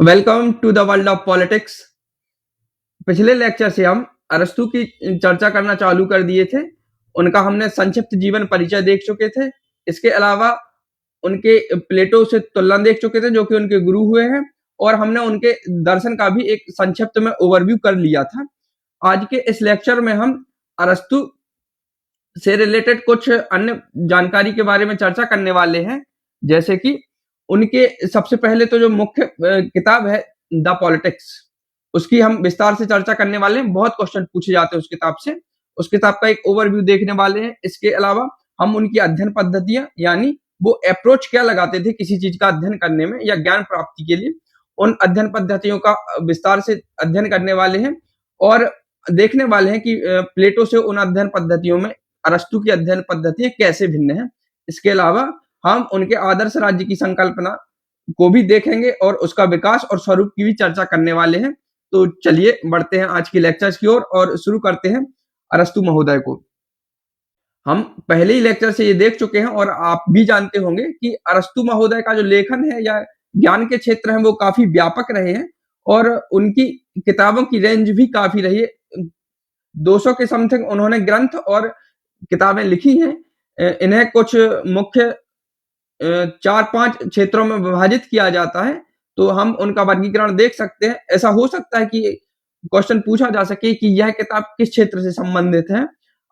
Welcome to the world of politics. पिछले lecture से हम अरस्तु की चर्चा करना चालू कर दिए थे। उनका हमने संक्षिप्त जीवन परिचय देख चुके थे। इसके अलावा उनके प्लेटो से तुलना देख चुके थे जो कि उनके गुरु हुए हैं, और हमने उनके दर्शन का भी एक संक्षिप्त में ओवरव्यू कर लिया था। आज के इस लेक्चर में हम अरस्तु से रिलेटेड कुछ अन्य जानकारी के बारे में चर्चा करने वाले हैं, जैसे कि उनके सबसे पहले तो जो मुख्य किताब है द पॉलिटिक्स, उसकी हम विस्तार से चर्चा करने वाले हैं। बहुत क्वेश्चन पूछे जाते हैं उस किताब से। उस किताब का एक ओवरव्यू देखने वाले हैं। इसके अलावा हम उनकी अध्ययन पद्धतियां, यानी वो अप्रोच क्या लगाते थे किसी चीज का अध्ययन करने में या ज्ञान प्राप्ति के लिए, उन अध्ययन पद्धतियों का विस्तार से अध्ययन करने वाले हैं और देखने वाले हैं कि प्लेटो से उन अध्ययन पद्धतियों में अरस्तु की अध्ययन पद्धतियां कैसे भिन्न है। इसके अलावा हम उनके आदर्श राज्य की संकल्पना को भी देखेंगे और उसका विकास और स्वरूप की भी चर्चा करने वाले हैं। तो चलिए बढ़ते हैं आज की लेक्चर्स की ओर और शुरू करते हैं अरस्तु महोदय को। हम पहले ही लेक्चर से ये देख चुके हैं और आप भी जानते होंगे कि अरस्तु महोदय का जो लेखन है या ज्ञान के क्षेत्र हैं वो काफी व्यापक रहे हैं और उनकी किताबों की रेंज भी काफी रही है। 200 के समथिंग उन्होंने ग्रंथ और किताबें लिखी हैं। इन्हें कुछ मुख्य 4-5 क्षेत्रों में विभाजित किया जाता है, तो हम उनका वर्गीकरण देख सकते हैं। ऐसा हो सकता है कि क्वेश्चन पूछा जा सके कि यह किताब किस क्षेत्र से संबंधित है।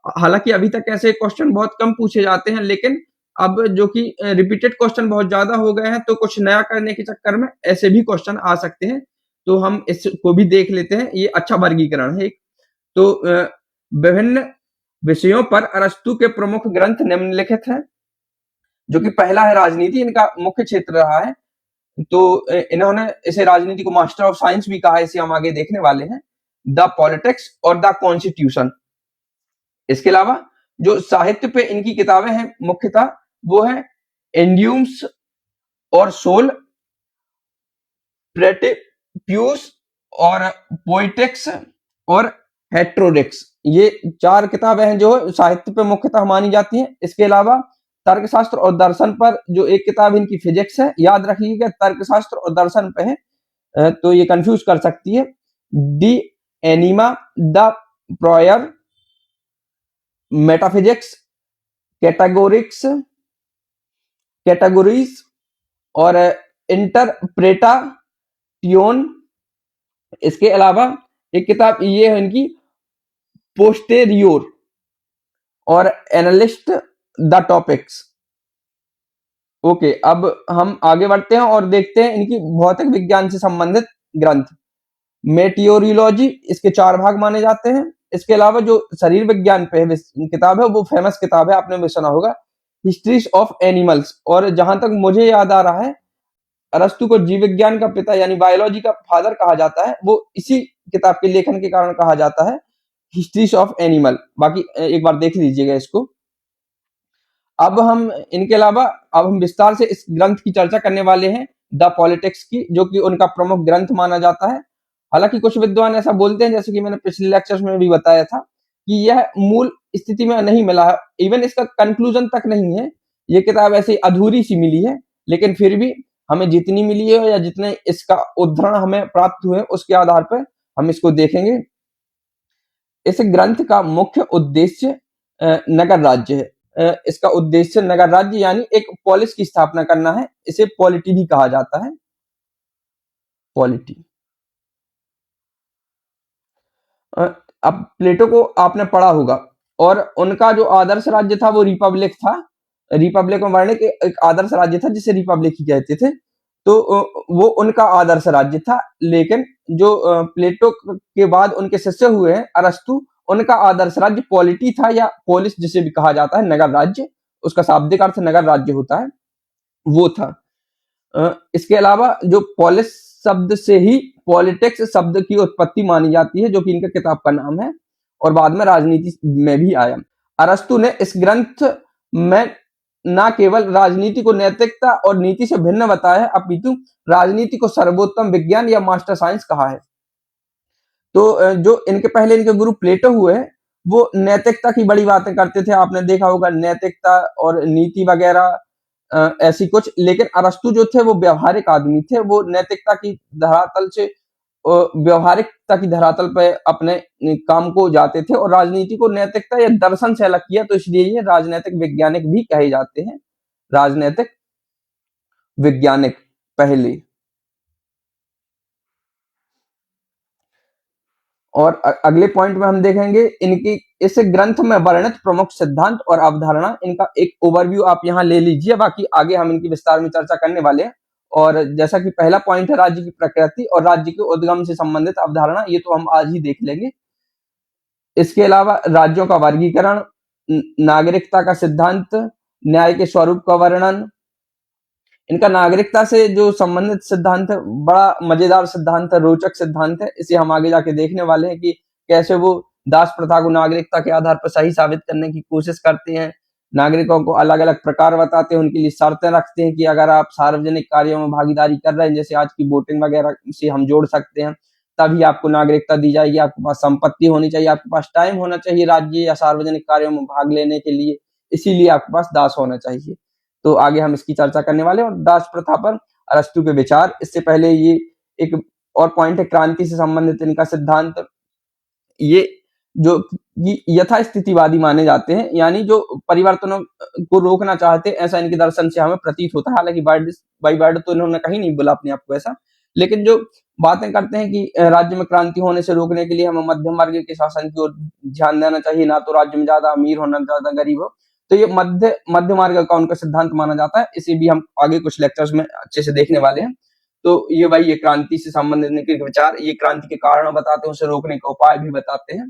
हालांकि अभी तक ऐसे क्वेश्चन बहुत कम पूछे जाते हैं, लेकिन अब जो कि रिपीटेड क्वेश्चन बहुत ज्यादा हो गए हैं, तो कुछ नया करने के चक्कर में ऐसे भी क्वेश्चन आ सकते हैं। तो हम इसको भी देख लेते हैं। ये अच्छा वर्गीकरण है। तो विभिन्न विषयों पर अरस्तु के प्रमुख ग्रंथ निम्नलिखित हैं, जो कि पहला है राजनीति। इनका मुख्य क्षेत्र रहा है, तो इन्होंने इसे राजनीति को मास्टर ऑफ साइंस भी कहा है। इसे हम आगे देखने वाले हैं। द पॉलिटिक्स और द कॉन्स्टिट्यूशन। इसके अलावा जो साहित्य पे इनकी किताबें हैं मुख्यतः वो है एंड्यूम्स और सोल, प्रेटिप्यूस और पोइटिक्स और हेट्रोडिक्स। ये 4 किताबें हैं जो साहित्य पे मुख्यतः मानी जाती हैं। इसके अलावा तर्कशास्त्र और दर्शन पर जो एक किताब इनकी फिजिक्स है, याद रखिएगा तर्कशास्त्र और दर्शन पे है, तो ये कंफ्यूज कर सकती है। De Anima the prior, metaphysics, categorics, categories और इंटरप्रेटाटियोन। इसके अलावा एक किताब ये है इनकी पोस्टेरियोर और एनालिस्ट द टॉपिक्स। ओके, अब हम आगे बढ़ते हैं और देखते हैं इनकी भौतिक विज्ञान से संबंधित ग्रंथ। मेटियोरोलॉजी, इसके 4 भाग माने जाते हैं। इसके अलावा जो शरीर विज्ञान पे किताब है वो फेमस किताब है, आपने भी सुना होगा, हिस्ट्री ऑफ एनिमल्स। और जहां तक मुझे याद आ रहा है, अरस्तु को जीव विज्ञान का पिता यानी बायोलॉजी का फादर कहा जाता है। वो इसी किताब के लेखन के कारण कहा जाता है, हिस्ट्री ऑफ एनिमल। बाकी एक बार देख लीजिएगा इसको। अब हम इनके अलावा अब हम विस्तार से इस ग्रंथ की चर्चा करने वाले हैं, द पॉलिटिक्स की, जो कि उनका प्रमुख ग्रंथ माना जाता है। हालांकि कुछ विद्वान ऐसा बोलते हैं, जैसे कि मैंने पिछले लेक्चर्स में भी बताया था, कि यह मूल स्थिति में नहीं मिला है। इवन इसका कंक्लूजन तक नहीं है। ये किताब ऐसे अधूरी सी मिली है, लेकिन फिर भी हमें जितनी मिली है या जितने इसका उद्धरण हमें प्राप्त हुए उसके आधार पर हम इसको देखेंगे। इस ग्रंथ का मुख्य उद्देश्य नगर राज्य है। इसका उद्देश्य नगर राज्य यानी एक पॉलिस की स्थापना करना है। इसे पॉलिटी भी कहा जाता है, पॉलिटी। अब प्लेटो को आपने पढ़ा होगा और उनका जो आदर्श राज्य था वो रिपब्लिक था। रिपब्लिक में वर्णित एक आदर्श राज्य था जिसे रिपब्लिक ही कहते थे। तो वो उनका आदर्श राज्य था। लेकिन जो प्लेटो के बाद उनके शिष्य हुए हैं अरस्तु, उनका आदर्श राज्य पॉलिटी था, या पोलिस जिसे भी कहा जाता है, नगर राज्य। उसका शाब्दिक अर्थ नगर राज्य होता है, वो था। इसके अलावा जो पोलिस शब्द से ही पॉलिटिक्स शब्द की उत्पत्ति मानी जाती है, जो कि इनके किताब का नाम है, और बाद में राजनीति में भी आया। अरस्तु ने इस ग्रंथ में न केवल राजनीति को नैतिकता और नीति से भिन्न बताया है, अपितु राजनीति को सर्वोत्तम विज्ञान या मास्टर साइंस कहा है। तो जो इनके पहले इनके गुरु प्लेटो हुए हैं, वो नैतिकता की बड़ी बातें करते थे। आपने देखा होगा नैतिकता और नीति वगैरह ऐसी कुछ, लेकिन अरस्तु जो थे वो व्यवहारिक आदमी थे, वो नैतिकता की धरातल से व्यवहारिकता की धरातल पे अपने काम को जाते थे, और राजनीति को नैतिकता या दर्शन से अलग किया, तो इसलिए ये राजनैतिक वैज्ञानिक भी कहे जाते हैं, राजनैतिक वैज्ञानिक पहले। और अगले पॉइंट में हम देखेंगे इनकी इस ग्रंथ में वर्णित प्रमुख सिद्धांत और अवधारणा, इनका एक ओवरव्यू आप यहाँ ले लीजिए, बाकी आगे हम इनकी विस्तार में चर्चा करने वाले हैं। और जैसा कि पहला पॉइंट है राज्य की प्रकृति और राज्य के उद्गम से संबंधित अवधारणा, ये तो हम आज ही देख लेंगे। इसके अलावा राज्यों का वर्गीकरण, नागरिकता का सिद्धांत, न्याय के स्वरूप का वर्णन। इनका नागरिकता से जो संबंधित सिद्धांत है बड़ा मजेदार सिद्धांत है, रोचक सिद्धांत है, इसे हम आगे जाके देखने वाले हैं कि कैसे वो दास प्रथा को नागरिकता के आधार पर सही साबित करने की कोशिश करते हैं, नागरिकों को अलग अलग प्रकार बताते हैं, उनके लिए शर्तें रखते हैं कि अगर आप सार्वजनिक कार्यों में भागीदारी कर रहे हैं, जैसे आज की वोटिंग वगैरह से हम जोड़ सकते हैं, तभी आपको नागरिकता दी जाएगी, आपके पास संपत्ति होनी चाहिए, आपके पास टाइम होना चाहिए राज्य या सार्वजनिक कार्यों में भाग लेने के लिए, इसीलिए आपके पास दास होना चाहिए। तो आगे हम इसकी चर्चा करने वाले हैं। और दास प्रथा पर अरस्तु के विचार, इससे पहले ये एक और पॉइंट है क्रांति से संबंधित इनका सिद्धांत, ये जो यथास्थितिवादी माने जाते हैं, यानी जो परिवर्तनों को रोकना चाहते हैं, ऐसा इनके दर्शन से हमें प्रतीत होता है। हालांकि बाई वर्ड तो इन्होंने कहीं नहीं बोला अपने आप को ऐसा, लेकिन जो बातें करते हैं कि राज्य में क्रांति होने से रोकने के लिए हमें मध्यम वर्ग के शासन की ओर ध्यान देना चाहिए, ना तो राज्य में ज्यादा अमीर हो ना ज्यादा गरीब हो, तो ये मध्य मार्ग का उनका सिद्धांत माना जाता है। इसे भी हम आगे कुछ लेक्चर्स में अच्छे से देखने वाले हैं। तो ये भाई ये क्रांति से संबंधित इनके विचार, ये क्रांति के कारण बताते हैं, उसे रोकने का उपाय भी बताते हैं,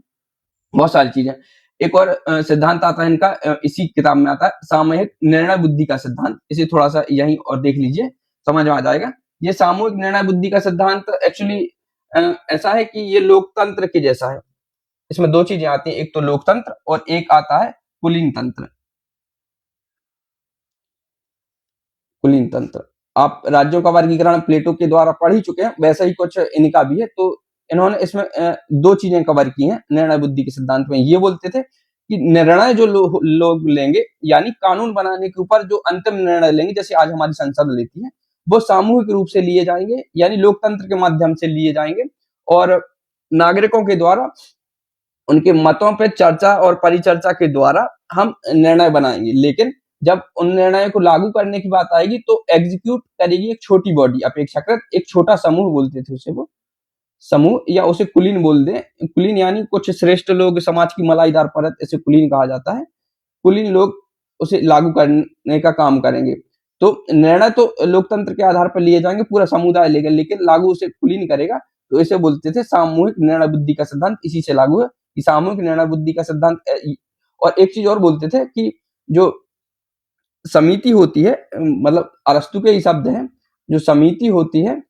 बहुत सारी चीजें। एक और सिद्धांत आता है इनका, इसी किताब में आता है, सामूहिक निर्णय बुद्धि का सिद्धांत। इसे थोड़ा सा यहीं और देख लीजिए, समझ में आ जाएगा। ये सामूहिक निर्णय बुद्धि का सिद्धांत एक्चुअली ऐसा है कि ये लोकतंत्र के जैसा है। इसमें दो चीजें आती हैं, एक तो लोकतंत्र और एक आता है कुलीन तंत्र। कुलीन तंत्र, आप राज्यों का वर्गीकरण प्लेटो के द्वारा पढ़ ही चुके हैं, वैसा ही कुछ इनका भी है। तो इन्होंने इसमें दो चीजें कवर की हैं निर्णय बुद्धि के सिद्धांत में। ये बोलते थे कि निर्णय जो लोग लेंगे, यानी कानून बनाने के ऊपर जो अंतिम निर्णय लेंगे, जैसे आज हमारी संसद लेती है, वो सामूहिक रूप से लिए जाएंगे, यानी लोकतंत्र के माध्यम से लिए जाएंगे, और नागरिकों के द्वारा उनके मतों पर चर्चा और परिचर्चा के द्वारा हम निर्णय बनाएंगे। लेकिन जब उन निर्णयों को लागू करने की बात आएगी तो एग्जीक्यूट करेगी एक छोटी बॉडी, अपेक्षाकृत एक छोटा समूह बोलते थे उसे, वो समूह, या उसे कुलीन बोल दें। कुलीन यानी कुछ श्रेष्ठ लोग, समाज की मलाईदार परत, इसे कुलीन कहा जाता है। कुलीन लोग उसे लागू करने का काम करेंगे। तो निर्णय तो लोकतंत्र के आधार पर लिए जाएंगे, पूरा समुदाय लेगा, लेकिन लागू उसे कुलीन करेगा। तो इसे बोलते थे सामूहिक निर्णय बुद्धि का सिद्धांत, इसी से लागू है कि सामूहिक निर्णय बुद्धि का सिद्धांत। और एक चीज और बोलते थे कि जो समिति होती है, मतलब अरस्तु के ही शब्द हैं, जो समिति होती है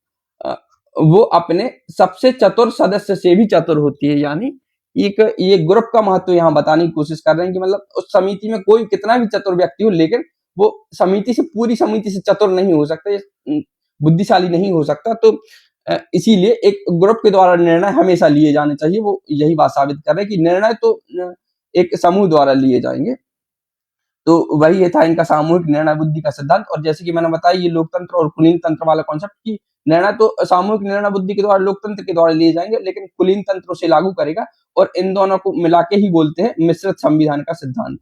वो अपने सबसे चतुर सदस्य से भी चतुर होती है। यानी एक ये ग्रुप का महत्व यहाँ बताने की कोशिश कर रहे हैं कि मतलब उस समिति में कोई कितना भी चतुर व्यक्ति हो, लेकिन वो समिति से, पूरी समिति से चतुर नहीं हो सकता, बुद्धिशाली नहीं हो सकता। तो इसीलिए एक ग्रुप के द्वारा निर्णय हमेशा लिए जाने चाहिए। वो यही बात साबित कर रहे हैं कि निर्णय तो एक समूह द्वारा लिए जाएंगे। तो वही ये था इनका सामूहिक निर्णय बुद्धि का सिद्धांत। और जैसे कि मैंने बताया, ये लोकतंत्र और कुलीन तंत्र वाला कॉन्सेप्ट कि निर्णय तो सामूहिक निर्णय बुद्धि के द्वारा, लोकतंत्र के द्वारा लिए जाएंगे, लेकिन कुलीन तंत्र उसे लागू करेगा। और इन दोनों को मिला के ही बोलते हैं मिश्रित संविधान का सिद्धांत।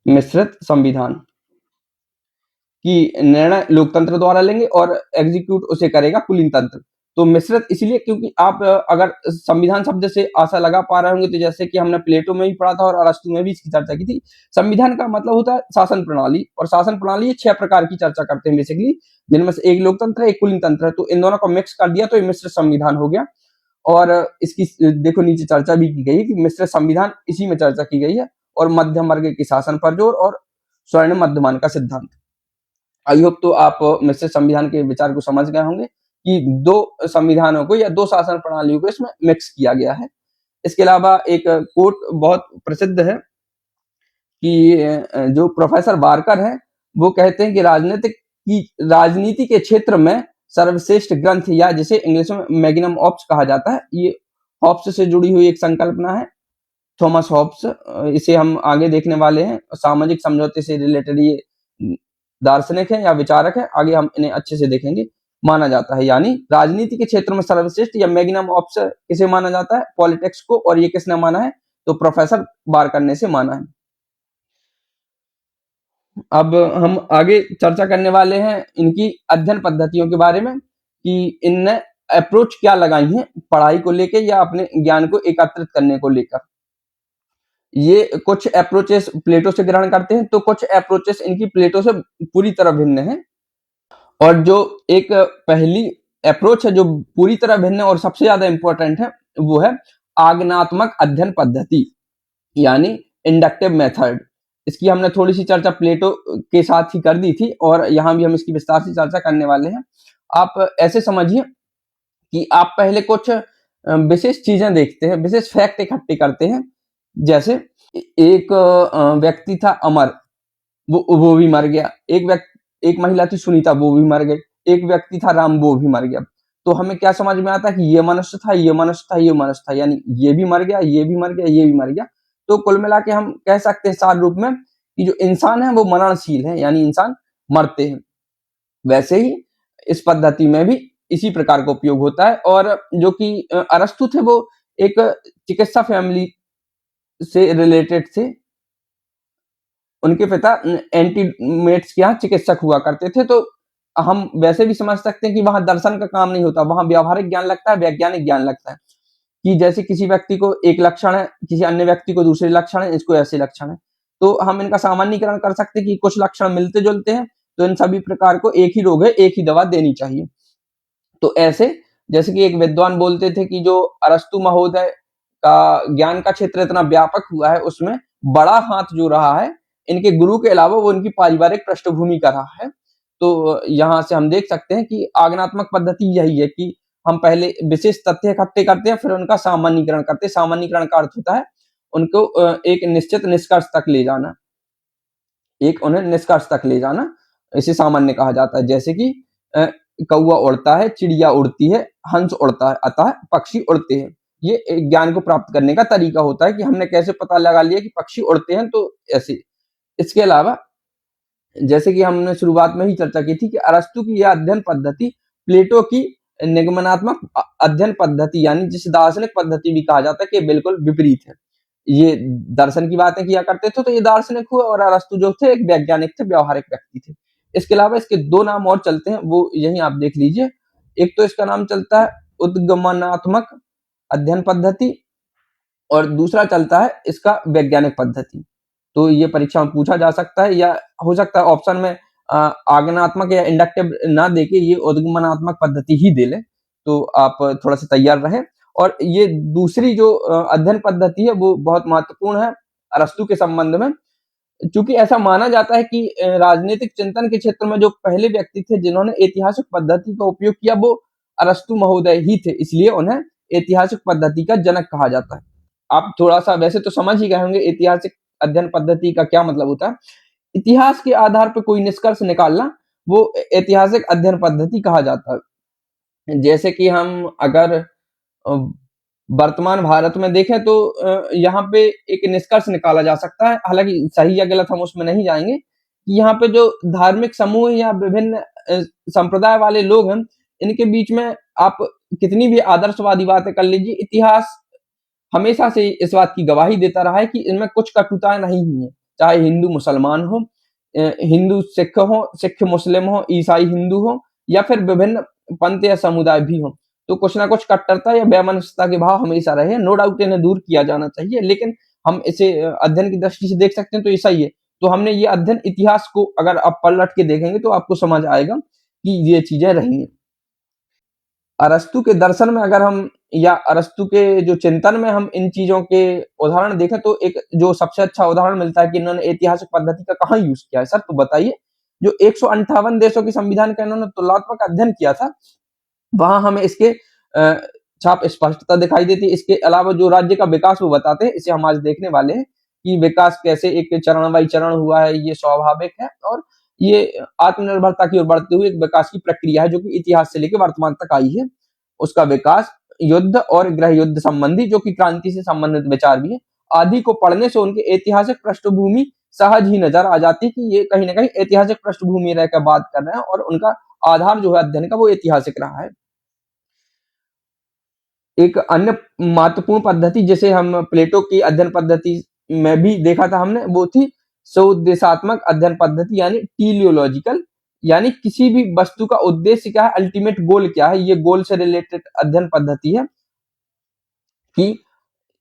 मिश्रित संविधान कि निर्णय लोकतंत्र द्वारा लेंगे और एग्जीक्यूट उसे करेगा कुलीन तंत्र। तो मिश्रित इसलिए क्योंकि आप अगर संविधान शब्द से आशा लगा पा रहे होंगे, तो जैसे कि हमने प्लेटो में भी पढ़ा था और अरस्तु में भी इसकी चर्चा की थी, संविधान का मतलब होता है शासन प्रणाली। और शासन प्रणाली 6 प्रकार की चर्चा करते हैं बेसिकली, जिनमें से एक लोकतंत्र है, एक कुलीन तंत्र है। तो इन दोनों को मिक्स कर दिया तो ये मिश्रित संविधान हो गया। और इसकी देखो नीचे चर्चा भी की गई है कि मिश्रित संविधान, इसी में चर्चा की गई है। और मध्यम वर्ग के शासन पर जोर और स्वर्ण मध्यमान का सिद्धांत। आई होप तो आप मिश्रित संविधान के विचार को समझ गए होंगे कि दो संविधानों को या दो शासन प्रणालियों को इसमें मिक्स किया गया है। इसके अलावा एक कोट बहुत प्रसिद्ध है कि जो प्रोफेसर बारकर है, वो कहते हैं कि राजनीति के क्षेत्र में सर्वश्रेष्ठ ग्रंथ, या जिसे इंग्लिश में मैग्नम ऑप्स कहा जाता है, ये ऑप्स से जुड़ी हुई एक संकल्पना है। थॉमस हॉब्स, इसे हम आगे देखने वाले हैं। सामाजिक समझौते से रिलेटेड ये दार्शनिक है या विचारक है, आगे हम इन्हें अच्छे से देखेंगे। माना जाता है, यानी राजनीति के क्षेत्र में सर्वश्रेष्ठ या मैग्नम ऑप्स किसे माना जाता है? पॉलिटिक्स को। और ये किसने माना है? तो प्रोफेसर बारकर ने से माना है। अब हम आगे चर्चा करने वाले हैं इनकी अध्ययन पद्धतियों के बारे में कि इनने अप्रोच क्या लगाई है पढ़ाई को लेकर या अपने ज्ञान को एकत्रित करने को लेकर। ये कुछ अप्रोचेस प्लेटो से ग्रहण करते हैं, तो कुछ अप्रोचेस इनकी प्लेटो से पूरी तरह भिन्न है। और जो एक पहली अप्रोच है जो पूरी तरह भिन्न है और सबसे ज्यादा इंपॉर्टेंट है, वो है आगनात्मक अध्ययन पद्धति, यानी इंडक्टिव मेथड। इसकी हमने थोड़ी सी चर्चा प्लेटो के साथ ही कर दी थी और यहाँ भी हम इसकी विस्तार से चर्चा करने वाले हैं। आप ऐसे समझिए कि आप पहले कुछ विशेष चीजें देखते हैं, विशेष फैक्ट इकट्ठे करते हैं। जैसे एक व्यक्ति था अमर, वो भी मर गया। एक महिला थी सुनीता, वो भी मर गई। एक व्यक्ति था राम, वो भी मर गया। तो हमें क्या समझ में आता है कि ये मनुष्य था, ये मनुष्य था, ये मनुष्य था, यानी ये भी मर गया, ये भी मर गया, ये भी मर गया। तो कुल मिला के हम कह सकते हैं सार रूप में कि जो इंसान है वो मरणशील है, यानी इंसान मरते हैं। वैसे ही इस पद्धति में भी इसी प्रकार का उपयोग होता है। और जो कि अरस्तु थे वो एक चिकित्सा फैमिली से रिलेटेड थे। उनके पिता एंटीमेट्स के यहाँ चिकित्सक हुआ करते थे। तो हम वैसे भी समझ सकते हैं कि वहां दर्शन का काम नहीं होता, वहां व्यावहारिक ज्ञान लगता है, वैज्ञानिक ज्ञान लगता है। कि जैसे किसी व्यक्ति को एक लक्षण है, किसी अन्य व्यक्ति को दूसरे लक्षण है, इसको ऐसे लक्षण है, तो हम इनका सामान्यकरण कर सकते हैं कि कुछ लक्षण मिलते जुलते हैं, तो इन सभी प्रकार को एक ही रोग है, एक ही दवा देनी चाहिए। तो ऐसे जैसे कि एक विद्वान बोलते थे कि जो अरस्तु महोदय का ज्ञान का क्षेत्र इतना व्यापक हुआ है, उसमें बड़ा हाथ जो रहा है इनके गुरु के अलावा वो इनकी पारिवारिक पृष्ठभूमि का रहा है। तो यहाँ से हम देख सकते हैं कि आगनात्मक पद्धति यही है कि हम पहले विशेष तथ्य इकट्ठे करते हैं, फिर उनका सामान्यीकरण करते हैं। सामान्यीकरण का अर्थ होता है उनको एक निश्चित निष्कर्ष तक ले जाना, एक उन्हें निष्कर्ष तक ले जाना, इसे सामान्य कहा जाता है। जैसे कि कौवा उड़ता है, चिड़िया उड़ती है, हंस उड़ता है, अतः पक्षी उड़ते हैं। ये ज्ञान को प्राप्त करने का तरीका होता है कि हमने कैसे पता लगा लिया कि पक्षी उड़ते हैं, तो ऐसे। इसके अलावा जैसे कि हमने शुरुआत में ही चर्चा की थी कि अरस्तु की यह अध्ययन पद्धति प्लेटो की निगमनात्मक अध्ययन पद्धति, यानी जिसे दार्शनिक पद्धति भी कहा जाता है, कि बिल्कुल विपरीत है। ये दर्शन की बातें किया करते थे, तो ये दार्शनिक हुए, और अरस्तु जो थे एक वैज्ञानिक थे, व्यावहारिक व्यक्ति थे। इसके अलावा इसके दो नाम और चलते हैं, वो यही आप देख लीजिए। एक तो इसका नाम चलता है उद्गमनात्मक अध्ययन पद्धति और दूसरा चलता है इसका वैज्ञानिक पद्धति। तो ये परीक्षा में पूछा जा सकता है, या हो सकता है ऑप्शन में आगमनात्मक या इंडक्टिव ना देके ये उद्गमनात्मक पद्धति ही दे ले, तो आप थोड़ा सा तैयार रहें। और ये दूसरी जो अध्ययन पद्धति है वो बहुत महत्वपूर्ण है अरस्तु के संबंध में, क्योंकि ऐसा माना जाता है कि राजनीतिक चिंतन के क्षेत्र में जो पहले व्यक्ति थे जिन्होंने ऐतिहासिक पद्धति का उपयोग किया, वो अरस्तु महोदय ही थे, इसलिए उन्हें ऐतिहासिक पद्धति का जनक कहा जाता है। आप थोड़ा सा वैसे तो समझ ही गए होंगे ऐतिहासिक अध्ययन पद्धति का क्या मतलब होता है। इतिहास के आधार पर कोई निष्कर्ष निकालना, वो ऐतिहासिक अध्ययन पद्धति कहा जाता है। जैसे कि हम अगर वर्तमान भारत में देखें तो यहाँ पे एक निष्कर्ष निकाला जा सकता है, हालांकि सही या गलत हम उसमें नहीं जाएंगे, कि यहाँ पे जो धार्मिक समूह या विभिन्न संप्रदाय वाले लोग हैं, इनके बीच में आप कितनी भी आदर्शवादी बातें कर लीजिए, इतिहास हमेशा से इस बात की गवाही देता रहा है कि इनमें कुछ कटुताएं नहीं हुई है। चाहे हिंदू मुसलमान हो, हिंदू सिख हो, सिख मुस्लिम हो, ईसाई हिंदू हो, या फिर विभिन्न पंथ या समुदाय भी हो, तो कुछ ना कुछ कट्टरता या वैमनस्यता के भाव हमेशा रहे। नो डाउट इन्हें दूर किया जाना चाहिए, लेकिन हम इसे अध्ययन की दृष्टि से देख सकते हैं तो ये सही है। तो हमने ये अध्ययन इतिहास को अगर आप पलट के देखेंगे तो आपको समझ आएगा कि ये चीजें रही हैं। अरस्तु के दर्शन में अगर हम, या अरस्तु के जो चिंतन में हम इन चीजों के उदाहरण देखें, तो एक जो सबसे अच्छा उदाहरण मिलता है कि इन्होंने ऐतिहासिक पद्धति का कहाँ यूज किया है। सर तो बताइए, जो 158 देशों के संविधान का इन्होंने तुलनात्मक अध्ययन किया था, वहां हमें इसके छाप स्पष्टता दिखाई देती है। इसके अलावा जो राज्य का विकास वो बताते हैं, इसे हम आज देखने वाले हैं कि विकास कैसे एक चरण बाई चरण हुआ है, ये स्वाभाविक है, और ये आत्मनिर्भरता की ओर बढ़ते हुए एक विकास की प्रक्रिया है जो कि इतिहास से लेकर वर्तमान तक आई है। उसका विकास युद्ध और गृह युद्ध संबंधी, जो कि क्रांति से संबंधित विचार भी है, आदि को पढ़ने से उनकी ऐतिहासिक पृष्ठभूमि सहज ही नजर आ जाती है कि ये कहीं ना कहीं ऐतिहासिक पृष्ठभूमि रहकर बात कर रहे हैं और उनका आधार जो है अध्ययन का वो ऐतिहासिक रहा है। एक अन्य महत्वपूर्ण पद्धति जिसे हम प्लेटो की अध्ययन पद्धति में भी देखा था हमने, वो थी सौउद्देशात्मक अध्ययन पद्धति यानी टीलियोलॉजिकल। यानी किसी भी वस्तु का उद्देश्य क्या है, अल्टीमेट गोल क्या है, ये गोल से रिलेटेड अध्ययन पद्धति है कि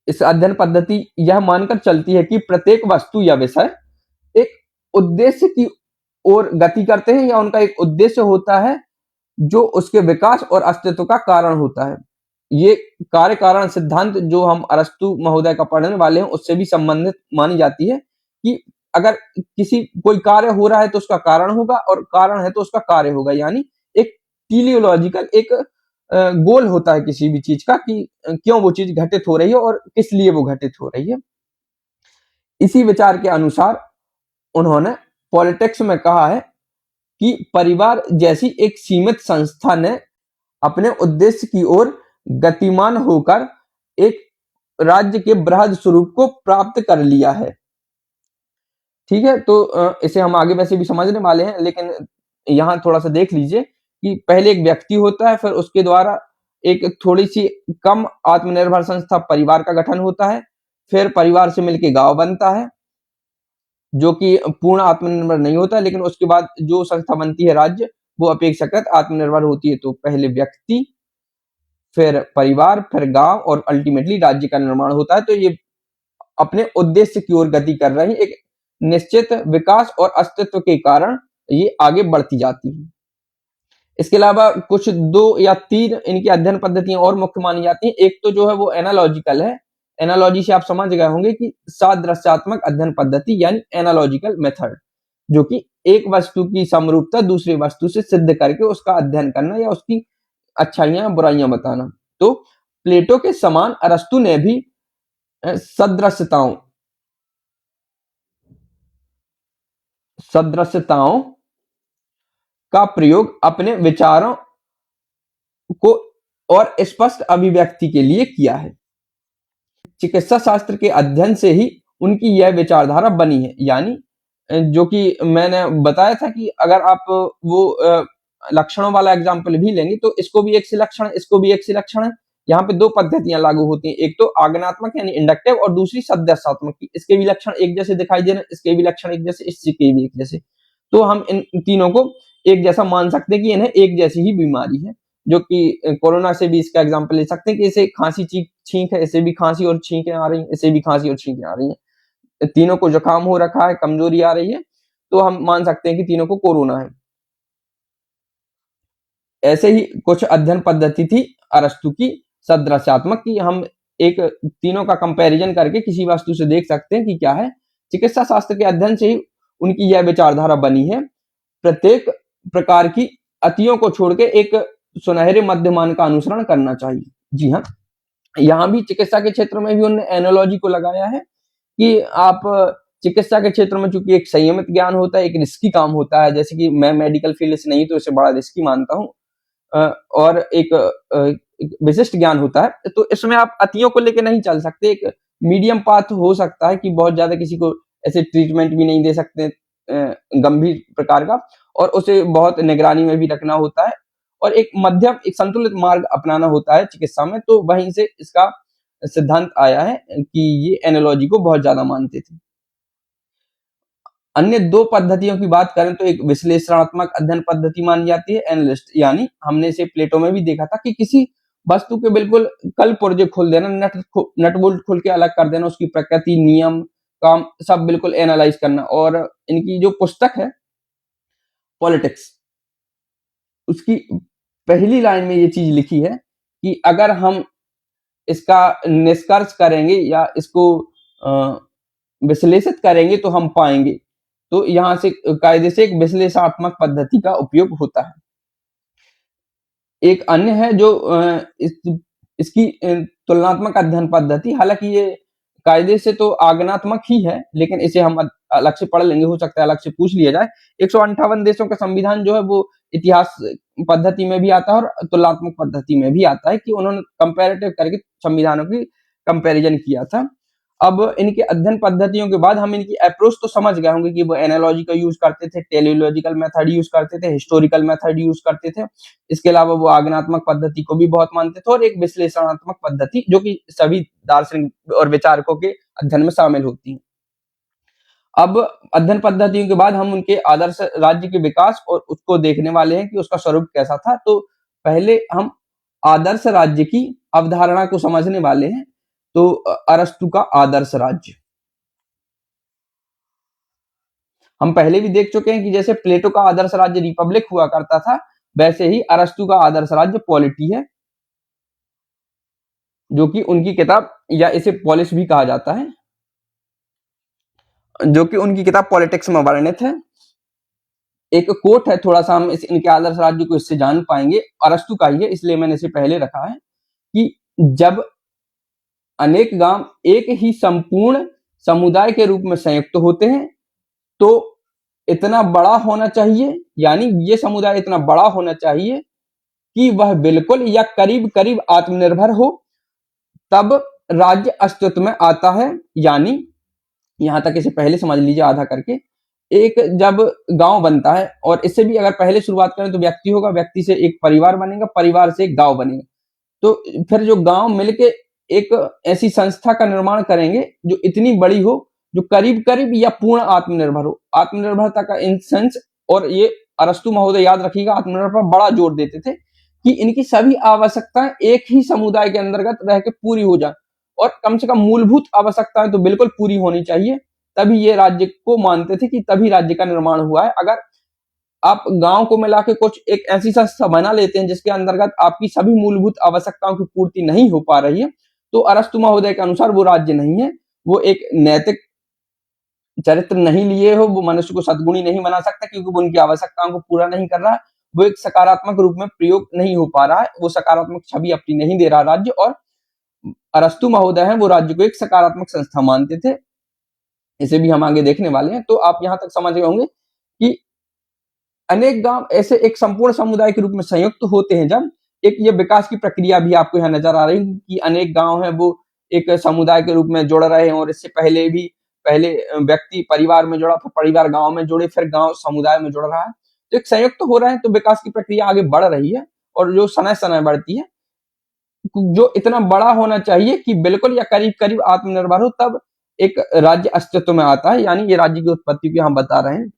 इस अध्ययन पद्धति यह मानकर चलती है कि प्रत्येक वस्तु या विषय एक उद्देश्य की ओर गति करते हैं या उनका एक उद्देश्य होता है जो उसके विकास और अस्तित्व का कारण होता है। ये कार्य कारण सिद्धांत जो हम अरस्तु महोदय का पढ़ने वाले हैं उससे भी संबंधित मानी जाती है कि अगर कोई कार्य हो रहा है तो उसका कारण होगा और कारण है तो उसका कार्य होगा। यानी एक टीलियोलॉजिकल एक गोल होता है किसी भी चीज का कि क्यों वो चीज घटित हो रही है और किस लिए वो घटित हो रही है। इसी विचार के अनुसार उन्होंने पॉलिटिक्स में कहा है कि परिवार जैसी एक सीमित संस्था ने अपने उद्देश्य की ओर गतिमान होकर एक राज्य के बृहद स्वरूप को प्राप्त कर लिया है। ठीक है, तो इसे हम आगे वैसे भी समझने वाले हैं, लेकिन यहाँ थोड़ा सा देख लीजिए कि पहले एक व्यक्ति होता है, फिर उसके द्वारा एक थोड़ी सी कम आत्मनिर्भर संस्था परिवार का गठन होता है, फिर परिवार से मिलकर गांव बनता है जो कि पूर्ण आत्मनिर्भर नहीं होता, लेकिन उसके बाद जो संस्था बनती है राज्य वो अपेक्षाकृत आत्मनिर्भर होती है। तो पहले व्यक्ति, फिर परिवार, फिर गांव और अल्टीमेटली राज्य का निर्माण होता है। तो ये अपने उद्देश्य की ओर गति कर रही है, एक निश्चित विकास और अस्तित्व के कारण ये आगे बढ़ती जाती है। इसके अलावा कुछ 2 या 3 इनकी अध्ययन पद्धतियां और मुख्य मानी जाती हैं। एक तो जो है वो एनालॉजिकल है। एनालॉजी से आप समझ गए होंगे कि सादृश्यात्मक अध्ययन पद्धति यानी एनालॉजिकल मेथड, जो कि एक वस्तु की समरूपता दूसरी वस्तु से सिद्ध करके उसका अध्ययन करना या उसकी अच्छाइयां बुराइयां बताना। तो प्लेटो के समान अरस्तु ने भी सदृश्यताओं का प्रयोग अपने विचारों को और स्पष्ट अभिव्यक्ति के लिए किया है। चिकित्सा शास्त्र के अध्ययन से ही उनकी यह विचारधारा बनी है। यानी जो कि मैंने बताया था कि अगर आप वो लक्षणों वाला एग्जाम्पल भी लेंगे तो इसको भी एक से लक्षण है, इसको भी एक से लक्षण है। यहाँ पे 2 पद्धतियां लागू होती हैं, एक तो आगमनात्मक यानी इंडक्टिव और दूसरी सदस्यात्मक। इसके भी लक्षण एक जैसे दिखाई दे रहे हैं, इसके भी लक्षण एक जैसे, इसके भी एक जैसे। तो हम इन तीनों को एक जैसा मान सकते हैं कि इन्हें एक जैसी ही बीमारी है, जो कि कोरोना से भी इसका एग्जाम्पल ले सकते हैं कि इसे खांसी छींक है, इसे भी खांसी और छींकें आ रही है, इसे भी खांसी और छींकें आ रही है। तीनों को जुकाम हो रखा है, कमजोरी आ रही है, तो हम मान सकते हैं कि तीनों को कोरोना है। ऐसे ही कुछ अध्ययन पद्धति थी अरस्तु की सदृश्यात्मक की, हम एक तीनों का कंपैरिजन करके किसी वस्तु से देख सकते हैं कि क्या है। चिकित्सा शास्त्र के अध्ययन से ही उनकी यह विचारधारा बनी है, प्रत्येक प्रकार की अतियों को छोड़ के एक सुनहरे मध्यमान का अनुसरण करना चाहिए। जी हाँ, यहाँ भी चिकित्सा के क्षेत्र में भी उन्होंने एनालॉजी को लगाया है कि आप चिकित्सा के क्षेत्र में चूंकि एक संयमित ज्ञान होता है, एक रिस्की काम होता है, जैसे कि मैं मेडिकल फील्ड से नहीं तो इसे बड़ा रिस्की मानता हूँ, और एक विशिष्ट ज्ञान होता है, तो इसमें आप अतियों को लेकर नहीं चल सकते। एक मीडियम पाथ हो सकता है कि बहुत ज्यादा किसी को ऐसे ट्रीटमेंट भी नहीं दे सकते गंभीर प्रकार का, और उसे बहुत निगरानी में भी रखना होता है, और एक मध्यम एक संतुलित मार्ग अपनाना होता है चिकित्सा में। तो वहीं से इसका सिद्धांत आया है कि ये एनालॉजी को बहुत ज्यादा मानते थे। अन्य 2 पद्धतियों की बात करें तो एक विश्लेषणात्मक अध्ययन पद्धति मानी जाती है, एनालिस्ट। यानी हमने इसे प्लेटो में भी देखा था कि किसी वस्तु के बिल्कुल कल पुर्जे खोल देना, नट बोल्ट खोल के अलग कर देना, उसकी प्रकृति, नियम, काम सब बिल्कुल एनालाइज करना। और इनकी जो पुस्तक है पॉलिटिक्स, उसकी पहली लाइन में ये चीज लिखी है कि अगर हम इसका निष्कर्ष करेंगे या इसको विश्लेषित करेंगे तो हम पाएंगे। तो यहां से कायदे से एक विश्लेषणात्मक पद्धति का उपयोग होता है। एक अन्य है जो इसकी तुलनात्मक अध्ययन पद्धति, हालांकि ये कायदे से तो आगमनात्मक ही है, लेकिन इसे हम अलग से पढ़ लेंगे, हो सकता है अलग से पूछ लिया जाए। 158 देशों का संविधान जो है वो इतिहास पद्धति में भी आता है और तुलनात्मक पद्धति में भी आता है कि उन्होंने कंपैरेटिव करके संविधानों की कंपैरिजन किया था। अब इनके अध्ययन पद्धतियों के बाद हम इनकी अप्रोच तो समझ गए होंगे कि वो एनालॉजी का यूज करते थे, टेलीलॉजिकल मेथड यूज करते थे, हिस्टोरिकल मेथड यूज करते थे। इसके अलावा वो आगमनात्मक पद्धति को भी बहुत मानते थे और एक विश्लेषणात्मक पद्धति जो कि सभी दार्शनिक और विचारकों के अध्ययन में शामिल होती है। अब अध्ययन पद्धतियों के बाद हम उनके आदर्श राज्य के विकास और उसको देखने वाले हैं कि उसका स्वरूप कैसा था। तो पहले हम आदर्श राज्य की अवधारणा को समझने वाले हैं। तो अरस्तु का आदर्श राज्य हम पहले भी देख चुके हैं कि जैसे प्लेटो का आदर्श राज्य रिपब्लिक हुआ करता था, वैसे ही अरस्तु का आदर्श राज्य पॉलिटी है, जो कि उनकी किताब या इसे पॉलिस भी कहा जाता है, जो कि उनकी किताब पॉलिटिक्स में वर्णित है। एक कोट है, थोड़ा सा हम इनके आदर्श राज्य को इससे जान पाएंगे, अरस्तु का ही है इसलिए मैंने इसे पहले रखा है कि जब अनेक गांव एक ही संपूर्ण समुदाय के रूप में संयुक्त होते हैं तो इतना बड़ा होना चाहिए, यानी ये समुदाय इतना बड़ा होना चाहिए कि वह बिल्कुल या करीब करीब आत्मनिर्भर हो, तब राज्य अस्तित्व में आता है। यानी यहां तक इसे पहले समझ लीजिए आधा करके, एक जब गांव बनता है, और इससे भी अगर पहले शुरुआत करें तो व्यक्ति होगा, व्यक्ति से एक परिवार बनेगा, परिवार से एक गांव बनेगा, तो फिर जो गांव मिलके एक ऐसी संस्था का निर्माण करेंगे जो इतनी बड़ी हो, जो करीब करीब या पूर्ण आत्मनिर्भर हो। आत्मनिर्भरता का इन सेंस, और ये अरस्तु महोदय याद रखिएगा आत्मनिर्भर पर बड़ा जोर देते थे कि इनकी सभी आवश्यकताएं एक ही समुदाय के अंतर्गत रह के पूरी हो जाए, और कम से कम मूलभूत आवश्यकताएं तो बिल्कुल पूरी होनी चाहिए, तभी ये राज्य को मानते थे कि तभी राज्य का निर्माण हुआ है। अगर आप गांव को मिला के कुछ एक ऐसी संस्था बना लेते हैं जिसके अंतर्गत आपकी सभी मूलभूत आवश्यकताओं की पूर्ति नहीं हो पा रही है, तो अरस्तु महोदय के अनुसार वो राज्य नहीं है, वो एक नैतिक चरित्र नहीं लिए हो, वो मनुष्य को सद्गुणी नहीं बना सकता क्योंकि वो उनकी आवश्यकताओं को पूरा नहीं कर रहा है, वो एक सकारात्मक रूप में प्रयोग नहीं हो पा रहा है, वो सकारात्मक छवि अपनी नहीं दे रहा राज्य। और अरस्तु महोदय है वो राज्य को एक सकारात्मक संस्था मानते थे, इसे भी हम आगे देखने वाले हैं। तो आप यहां तक समझ गए होंगे कि अनेक गांव ऐसे एक संपूर्ण समुदाय के रूप में संयुक्त होते हैं जब एक ये विकास की प्रक्रिया भी आपको यहाँ नजर आ रही है कि अनेक गांव है वो एक समुदाय के रूप में जुड़ रहे हैं, और इससे पहले भी पहले व्यक्ति परिवार में जुड़ा, फिर परिवार गांव में जुड़े, फिर गांव समुदाय में जुड़ रहा है, तो एक संयुक्त हो रहे हैं, तो विकास की प्रक्रिया आगे बढ़ रही है, और जो समय समय बढ़ती है, जो इतना बड़ा होना चाहिए कि बिल्कुल या करीब करीब आत्मनिर्भर हो, तब एक राज्य अस्तित्व में आता है। यानी ये राज्य की उत्पत्ति भी हम बता रहे हैं।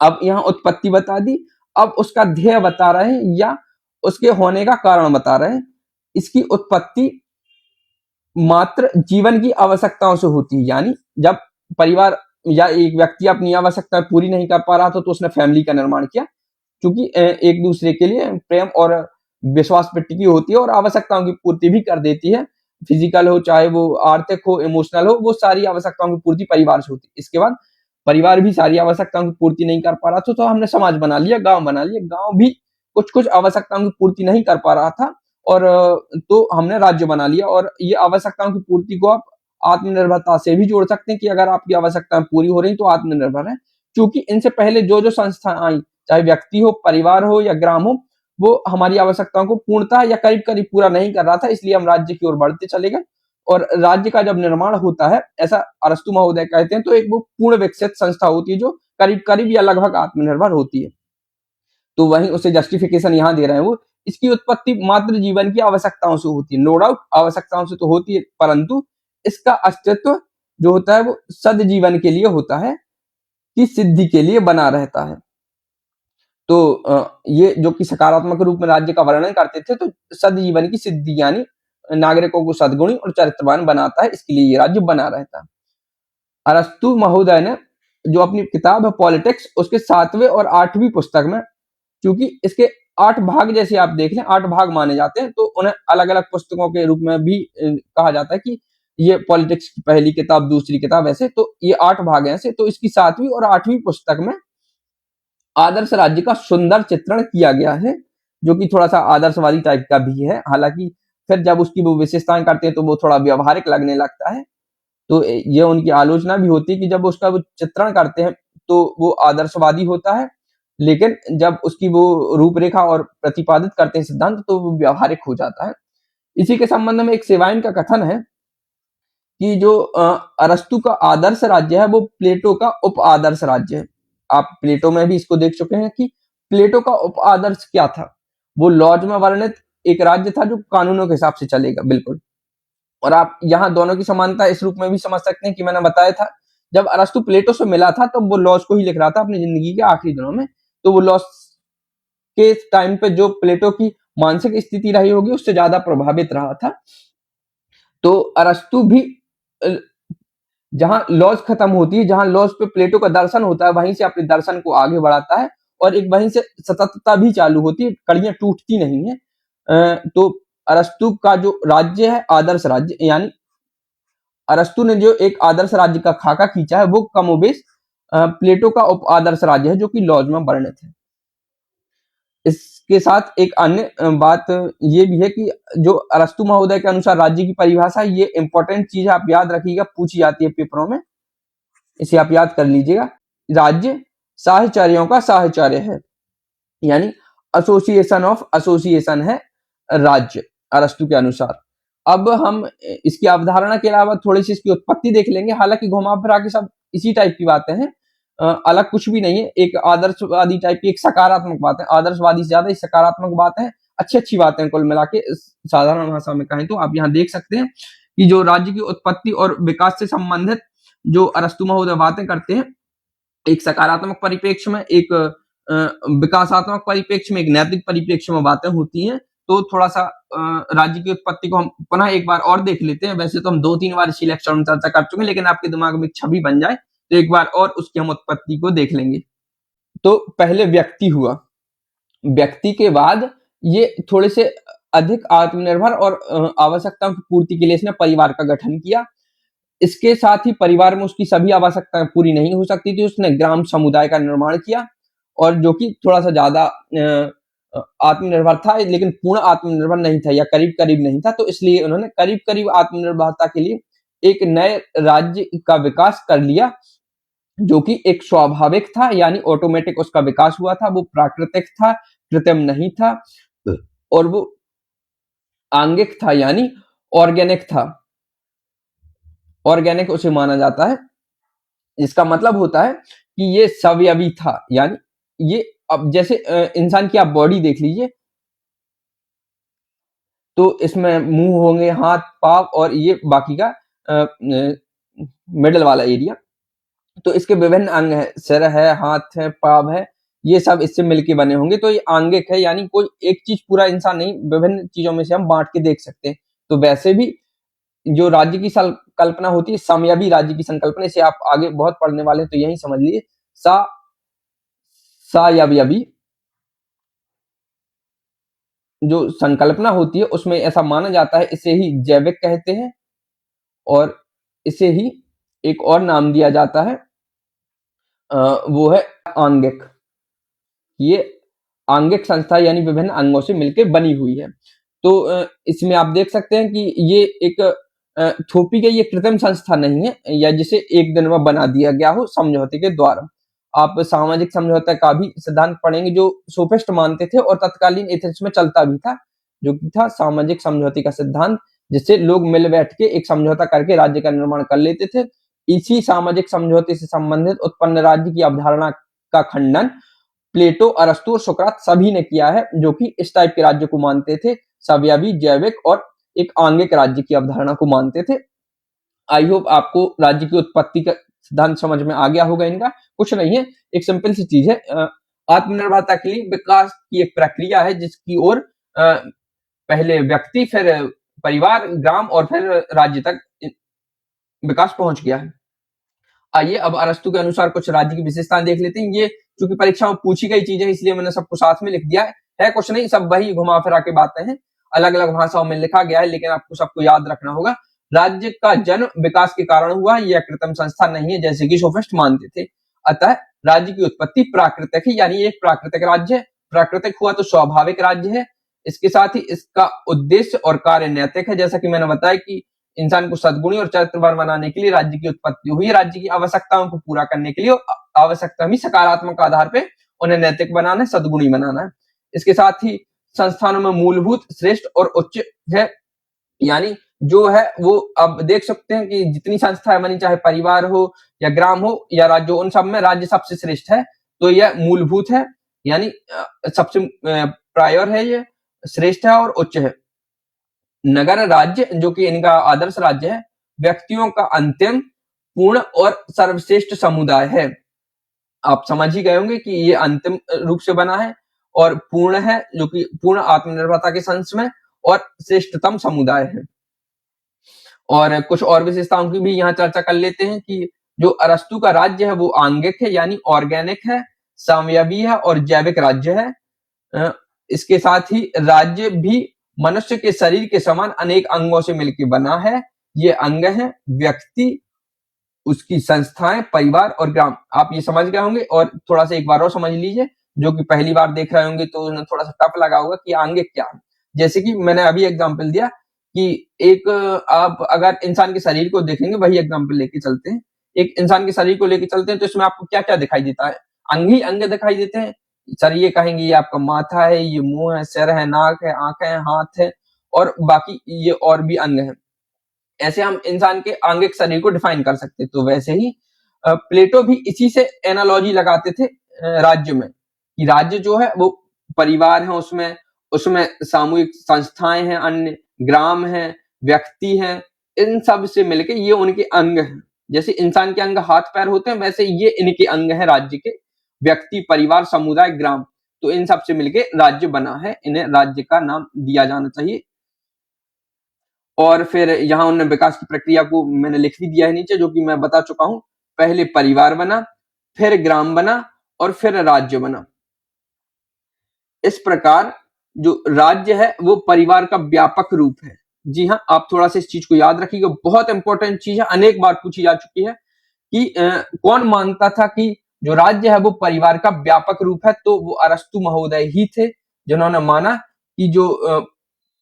अब यहाँ उत्पत्ति बता दी, अब उसका ध्येय बता रहे हैं या उसके होने का कारण बता रहे हैं। इसकी उत्पत्ति मात्र जीवन की आवश्यकताओं से होती है, यानी जब परिवार या एक व्यक्ति अपनी आवश्यकताएं पूरी नहीं कर पा रहा था तो उसने फैमिली का निर्माण किया, क्योंकि एक दूसरे के लिए प्रेम और विश्वास पे टिकी होती है और आवश्यकताओं की पूर्ति भी कर देती है, फिजिकल हो चाहे वो आर्थिक हो, इमोशनल हो, वो सारी आवश्यकताओं की पूर्ति परिवार से होती है। इसके बाद परिवार भी सारी आवश्यकताओं की पूर्ति नहीं कर पा रहा था, तो हमने समाज बना लिया, गांव बना लिया, गांव भी कुछ कुछ आवश्यकताओं की पूर्ति नहीं कर पा रहा था, और तो हमने राज्य बना लिया। और ये आवश्यकताओं की पूर्ति को आप आत्मनिर्भरता से भी जोड़ सकते हैं कि अगर आपकी आवश्यकताएं पूरी हो रही तो आत्मनिर्भर है, क्योंकि इनसे पहले जो जो संस्थाएं आई, चाहे व्यक्ति हो, परिवार हो या ग्राम हो, वो हमारी आवश्यकताओं को पूर्णतः या करीब करीब पूरा नहीं कर रहा था, इसलिए हम राज्य की ओर बढ़ते चले गए। और राज्य का जब निर्माण होता है, ऐसा अरस्तु महोदय कहते हैं, तो एक वो पूर्ण विकसित संस्था होती है जो करीब करीब या लगभग आत्मनिर्भर होती है। तो वहीं उसे जस्टिफिकेशन यहाँ दे रहे हैं वो, इसकी उत्पत्ति मात्र जीवन की आवश्यकताओं से होती है, नो डाउट आवश्यकताओं से तो होती है, परंतु इसका अस्तित्व जो होता है वो सद जीवन के लिए होता है, कि सिद्धि के लिए बना रहता है। तो ये जो कि सकारात्मक रूप में राज्य का वर्णन करते थे, तो सद जीवन की सिद्धि यानी नागरिकों को सद्गुणी और चरित्रवान बनाता है, इसके लिए ये राज्य बना रहता है। अरस्तु महोदय ने जो अपनी किताब है पॉलिटिक्स, उसके 7वें और 8वीं पुस्तक में, क्योंकि इसके 8 भाग जैसे आप देख लें 8 भाग माने जाते हैं, तो उन्हें अलग अलग पुस्तकों के रूप में भी कहा जाता है कि ये पॉलिटिक्स की पहली किताब, दूसरी किताब, ऐसे तो ये 8 भाग हैं ऐसे। तो इसकी 7वीं और 8वीं पुस्तक में आदर्श राज्य का सुंदर चित्रण किया गया है, जो कि थोड़ा सा आदर्शवादी टाइप का भी है, हालांकि फिर जब उसकी वो विशेषताएं करते हैं तो वो थोड़ा व्यवहारिक लगने लगता है। तो ये उनकी आलोचना भी होती है कि जब उसका वो चित्रण करते हैं तो वो आदर्शवादी होता है, लेकिन जब उसकी वो रूपरेखा और प्रतिपादित करते हैं सिद्धांत तो वो व्यवहारिक हो जाता है। इसी के संबंध में एक सेवाइन का कथन है कि जो अरस्तु का आदर्श राज्य है वो प्लेटो का उप आदर्श राज्य है। आप प्लेटो में भी इसको देख चुके हैं कि प्लेटो का उप आदर्श क्या था। वो लॉज में वर्णित एक राज्य था जो कानूनों के हिसाब से चलेगा, बिल्कुल। और आप यहाँ दोनों की समानता इस रूप में भी समझ सकते हैं कि मैंने बताया था, जब अरस्तु प्लेटो से मिला था तो वो लॉज को ही लिख रहा था अपनी जिंदगी के आखिरी दिनों में। तो वो लॉज के टाइम पे जो प्लेटो की मानसिक स्थिति रही होगी उससे ज्यादा प्रभावित रहा था। तो अरस्तु भी जहां लॉज खत्म होती है, जहां लॉज पे प्लेटो का दर्शन होता है, वहीं से अपने दर्शन को आगे बढ़ाता है और एक वहीं से सततता भी चालू होती है, कड़ियां टूटती नहीं है। तो अरस्तु का जो राज्य है आदर्श राज्य, यानी अरस्तु ने जो एक आदर्श राज्य का खाका खींचा है वो कमोबेश प्लेटो का उप आदर्श राज्य है जो कि लॉज में वर्णित है। इसके साथ एक अन्य बात ये भी है कि जो अरस्तु महोदय के अनुसार राज्य की परिभाषा, ये इंपॉर्टेंट चीज आप याद रखिएगा, पूछी जाती है पेपरों में, इसे आप याद कर लीजिएगा। राज्य साहचर्यों का साहचर्य है, यानी एसोसिएशन ऑफ एसोसिएशन है राज्य अरस्तु के अनुसार। अब हम इसकी अवधारणा के अलावा थोड़ी सी इसकी उत्पत्ति देख लेंगे, हालांकि घुमा फिरा के सब इसी टाइप की बातें हैं, अलग कुछ भी नहीं है। एक आदर्शवादी टाइप की एक सकारात्मक बात है, आदर्शवादी से ज्यादा सकारात्मक बात है, अच्छी बातें कुल मिला के साधारण भाषा में कहें तो। आप यहाँ देख सकते हैं कि जो राज्य की उत्पत्ति और विकास से संबंधित जो अरस्तु महोदय बातें करते हैं, एक सकारात्मक परिप्रेक्ष्य में, एक विकासात्मक परिप्रेक्ष्य में, एक नैतिक परिप्रेक्ष्य में बातें होती हैं। तो थोड़ा सा राज्य की उत्पत्ति को हम पुनः एक बार और देख लेते हैं। वैसे तो हम 2-3 बार इसी लेक्चर में चर्चा कर चुके हैं, लेकिन आपके दिमाग में छवि बन जाए तो एक बार और उसकी हम उत्पत्ति को देख लेंगे। तो पहले व्यक्ति हुआ, व्यक्ति के बाद ये थोड़े से अधिक आत्मनिर्भर और आवश्यकताओं की पूर्ति के लिए इसने परिवार का गठन किया। इसके साथ ही परिवार में उसकी सभी आवश्यकताएं पूरी नहीं हो सकती थी, उसने ग्राम समुदाय का निर्माण किया, और जो कि थोड़ा सा ज्यादा आत्मनिर्भर था, लेकिन पूर्ण आत्मनिर्भर नहीं था या करीब करीब नहीं था। तो इसलिए उन्होंने करीब करीब आत्मनिर्भरता के लिए एक नए राज्य का विकास कर लिया, जो कि एक स्वाभाविक था, यानी ऑटोमेटिक उसका विकास हुआ था। वो प्राकृतिक था, कृत्रिम नहीं था, और वो आंगिक था, यानी ऑर्गेनिक था। ऑर्गेनिक उसे माना जाता है, इसका मतलब होता है कि ये सवयवी था, यानी ये अब जैसे इंसान की आप बॉडी देख लीजिए, तो इसमें मुंह होंगे, हाथ, पाव और ये बाकी का मिडल वाला एरिया। तो इसके विभिन्न अंग है, सिर है, हाथ है, पाव है, ये सब इससे मिलके बने होंगे। तो ये आंगिक है, यानी कोई एक चीज पूरा इंसान नहीं, विभिन्न चीजों में से हम बांट के देख सकते हैं। तो वैसे भी जो राज्य की कल्पना होती है, समयवी राज्य की संकल्पना, इसे आप आगे बहुत पढ़ने वाले हैं तो यही समझ लीजिए। सायवी जो संकल्पना होती है उसमें ऐसा माना जाता है, इसे ही जैविक कहते हैं, और इसे ही एक और नाम दिया जाता है, वो है आंगिक। ये आंगिक संस्था यानी विभिन्न अंगों से मिलकर बनी हुई है। तो इसमें आप देख सकते हैं कि ये एक थोपी गई, ये कृत्रिम संस्था नहीं है या जिसे एक दिन में बना दिया गया हो समझौते के द्वारा। आप सामाजिक समझौते का भी सिद्धांत पढ़ेंगे जो सोफिस्ट मानते थे और तत्कालीन एथेंस में चलता भी था, जो कि था सामाजिक समझौते का सिद्धांत, जिससे लोग मिल बैठ के एक समझौता करके राज्य का निर्माण कर लेते थे। इसी सामाजिक समझौते से संबंधित उत्पन्न राज्य की अवधारणा का खंडन प्लेटो, अरस्तु और सुकरात सभी ने किया है, जो कि इस टाइप के राज्य को मानते थे, सवयवी, जैविक और एक आंगिक राज्य की अवधारणा को मानते थे। आई होप आपको राज्य की उत्पत्ति का सिद्धांत समझ में आ गया होगा। इनका कुछ नहीं है, एक सिंपल सी चीज है, आत्मनिर्भरता के लिए विकास की एक प्रक्रिया है जिसकी ओर पहले व्यक्ति, फिर परिवार, ग्राम और फिर राज्य तक विकास पहुंच गया है। आइए अब अरस्तु के अनुसार कुछ राज्य की विशेषताएं देख लेते हैं। ये चूंकि परीक्षा में पूछी गई चीजें इसलिए मैंने सबको साथ में लिख दिया है कुछ नहीं, सब वही घुमा फिरा के बातें हैं, अलग अलग भाषाओं में लिखा गया है, लेकिन आपको सबको याद रखना होगा। राज्य का जन्म विकास के कारण हुआ, यह कृत्रिम संस्था नहीं है जैसे कि सोफिस्ट मानते थे। अतः राज्य की उत्पत्ति प्राकृतिक है, यानी एक प्राकृतिक राज्य है। प्राकृतिक हुआ तो स्वाभाविक राज्य है। इसके साथ ही इसका उद्देश्य और कार्य नैतिक है, जैसा कि मैंने बताया कि इंसान को सद्गुणी और चरित्रवान बनाने के लिए राज्य की उत्पत्ति हुई है। राज्य की आवश्यकताओं को पूरा करने के लिए, आवश्यकता भी सकारात्मक आधार पे उन्हें नैतिक बनाना है, सद्गुणी बनाना है। इसके साथ ही संस्थानों में मूलभूत, श्रेष्ठ और उच्च है, यानी जो है वो अब देख सकते हैं कि जितनी संस्थाएं बनी, चाहे परिवार हो या ग्राम हो या राज्य हो, उन सब में राज्य सबसे श्रेष्ठ है। तो यह मूलभूत है, यानी सबसे प्रायर है, ये श्रेष्ठ है और उच्च है। नगर राज्य, जो कि इनका आदर्श राज्य है, व्यक्तियों का अंतिम, पूर्ण और सर्वश्रेष्ठ समुदाय है। आप समझ ही गए होंगे कि ये अंतिम रूप से बना है और पूर्ण है, जो कि पूर्ण आत्मनिर्भरता के संस में, और श्रेष्ठतम समुदाय है। और कुछ और विशेषताओं की भी यहाँ चर्चा कर लेते हैं कि जो अरस्तु का राज्य है वो आंगिक है, यानी ऑर्गेनिक है, सामयवी है और जैविक राज्य है। इसके साथ ही राज्य भी मनुष्य के शरीर के समान अनेक अंगों से मिलकर बना है। ये अंग है व्यक्ति, उसकी संस्थाएं, परिवार और ग्राम। आप ये समझ गए होंगे, और थोड़ा सा एक बार और समझ लीजिए, जो कि पहली बार देख रहे होंगे तो उन्हें थोड़ा सा टफ लगा होगा कि आंगिक क्या है। जैसे कि मैंने अभी एग्जांपल दिया कि एक आप अगर इंसान के शरीर को देखेंगे, वही एग्जांपल लेके चलते हैं, एक इंसान के शरीर को लेके चलते हैं, तो इसमें आपको क्या क्या दिखाई देता है? अंग ही अंग दिखाई देते हैं। सर ये कहेंगे ये आपका माथा है, ये मुंह है, सिर है, नाक है, आंखें हैं, हाथ है, और बाकी ये और भी अंग है। ऐसे हम इंसान के आंगिक शरीर को डिफाइन कर सकते हैं। तो वैसे ही प्लेटो भी इसी से एनालॉजी लगाते थे राज्य में, कि राज्य जो है वो परिवार है, उसमें उसमें सामूहिक संस्थाएं हैं, अन्य ग्राम है, व्यक्ति हैं, इन सब से मिलके ये उनके अंग हैं। जैसे इंसान के अंग हाथ पैर होते हैं, वैसे ये इनके अंग हैं राज्य के, व्यक्ति, परिवार, समुदाय, ग्राम। तो इन सब से मिलके राज्य बना है, इन्हें राज्य का नाम दिया जाना चाहिए। और फिर यहाँ उन्होंने विकास की प्रक्रिया को मैंने लिख भी दिया है नीचे, जो कि मैं बता चुका हूं। पहले परिवार बना, फिर ग्राम बना, और फिर राज्य बना। इस प्रकार जो राज्य है वो परिवार का व्यापक रूप है। जी हाँ, आप थोड़ा सा इस चीज को याद रखिएगा, बहुत इंपॉर्टेंट चीज है, अनेक बार पूछी जा चुकी है कि कौन मानता था कि जो राज्य है वो परिवार का व्यापक रूप है? तो वो अरस्तु महोदय ही थे, जिन्होंने माना कि जो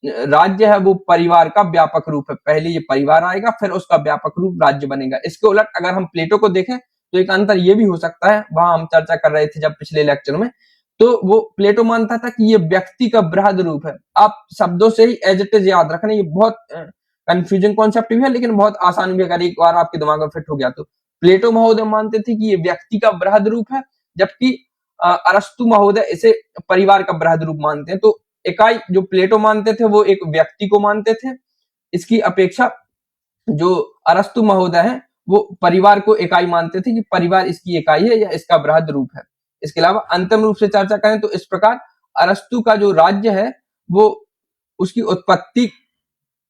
राज्य है वो परिवार का व्यापक रूप है। पहले ये परिवार आएगा, फिर उसका व्यापक रूप राज्य बनेगा। इसके उलट अगर हम प्लेटो को देखें तो एक अंतर ये भी हो सकता है, वहां हम चर्चा कर रहे थे जब पिछले लेक्चर में, तो वो प्लेटो मानता था कि ये व्यक्ति का बृहद रूप है। आप शब्दों से ही एज इट इज याद रखना, ये बहुत कंफ्यूजिंग कॉन्सेप्ट भी है, लेकिन बहुत आसान भी, अगर एक बार आपके दिमाग में फिट हो गया तो। प्लेटो महोदय मानते थे कि ये व्यक्ति का बृहद रूप है, जबकि अरस्तु महोदय इसे परिवार का बृहद रूप मानते हैं। तो इकाई जो प्लेटो मानते थे वो एक व्यक्ति को मानते थे, इसकी अपेक्षा जो अरस्तु महोदय है वो परिवार को इकाई मानते थे, कि परिवार इसकी इकाई है या इसका बृहद रूप है। इसके अलावा अंतिम रूप से चर्चा करें तो इस प्रकार अरस्तु का जो राज्य है वो उसकी उत्पत्ति,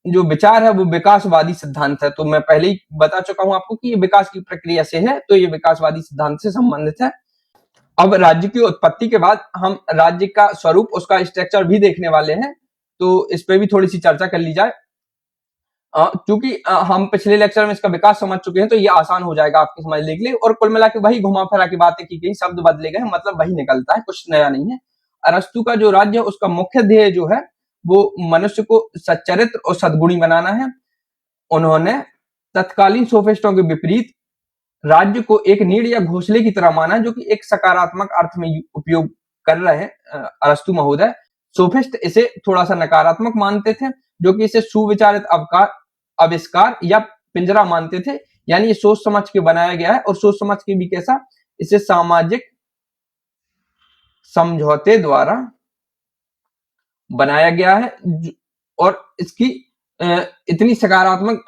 जो विचार है वो विकासवादी सिद्धांत है। तो मैं पहले ही बता चुका हूं आपको कि ये विकास की प्रक्रिया से है, तो ये विकासवादी सिद्धांत से संबंधित है। अब राज्य की उत्पत्ति के बाद हम राज्य का स्वरूप, उसका स्ट्रक्चर भी देखने वाले हैं, तो इस पे भी थोड़ी सी चर्चा कर ली जाए। क्योंकि हम पिछले लेक्चर में इसका विकास समझ चुके हैं, तो ये आसान हो जाएगा आपके समझने के लिए। और कुल मिला के वही घुमा फिरा की बातें की गई, शब्द बदले गए, मतलब वही निकलता है, कुछ नया नहीं है। अरस्तु का जो राज्य है उसका मुख्य ध्येय जो है वो मनुष्य को सच्चरित्र और सद्गुणी बनाना है। उन्होंने तत्कालीन सोफिस्टों के विपरीत राज्य को एक नीड या घोंसले की तरह माना, जो कि एक सकारात्मक अर्थ में उपयोग कर रहे हैं अरस्तु महोदय। सोफिस्ट इसे थोड़ा सा नकारात्मक मानते थे, जो कि इसे सुविचारित आविष्कार या पिंजरा मानते थे, यानी ये सोच समझ के बनाया गया है, और सोच समझ के भी कैसा, इसे सामाजिक समझौते द्वारा बनाया गया है। और इसकी इतनी सकारात्मक